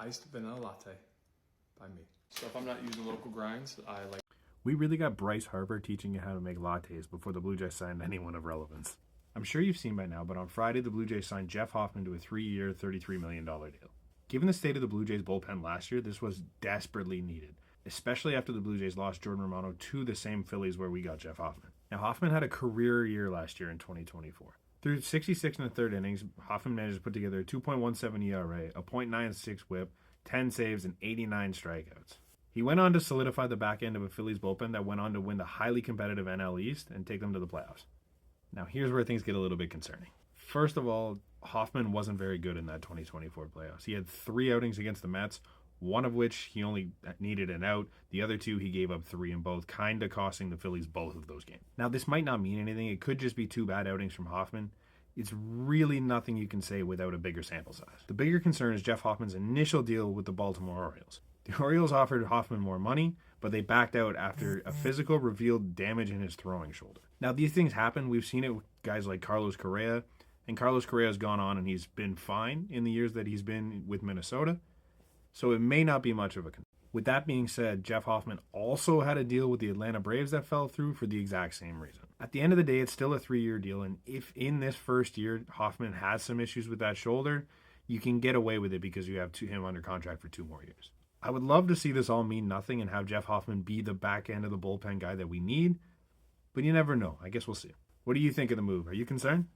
iced vanilla latte by me. So if I'm not using local grinds, I like... We really got Bryce Harper teaching you how to make lattes before the Blue Jays signed anyone of relevance. I'm sure you've seen by now, but on Friday the Blue Jays signed Jeff Hoffman to a 3-year, $33 million deal. Given the state of the Blue Jays bullpen last year, this was desperately needed, especially after the Blue Jays lost Jordan Romano to the same Phillies where we got Jeff Hoffman. Now, Hoffman had a career year last year in 2024. Through 66 and a third innings, Hoffman managed to put together a 2.17 ERA, a .96 whip, 10 saves, and 89 strikeouts. He went on to solidify the back end of a Phillies bullpen that went on to win the highly competitive NL East and take them to the playoffs. Now, here's where things get a little bit concerning. First of all, Hoffman wasn't very good in that 2024 playoffs. He had 3 outings against the Mets, one of which he only needed an out. The other 2, he gave up 3 in both, kind of costing the Phillies both of those games. Now, this might not mean anything. It could just be 2 bad outings from Hoffman. It's really nothing you can say without a bigger sample size. The bigger concern is Jeff Hoffman's initial deal with the Baltimore Orioles. The Orioles offered Hoffman more money, but they backed out after a physical revealed damage in his throwing shoulder. Now, these things happen. We've seen it with guys like Carlos Correa, and Carlos Correa has gone on and he's been fine in the years that he's been with Minnesota, so it may not be much of a concern. With that being said, Jeff Hoffman also had a deal with the Atlanta Braves that fell through for the exact same reason. At the end of the day, it's still a 3-year deal, and if in this first year Hoffman has some issues with that shoulder, you can get away with it because you have him under contract for 2 more years. I would love to see this all mean nothing and have Jeff Hoffman be the back end of the bullpen guy that we need, but you never know. I guess we'll see. What do you think of the move? Are you concerned?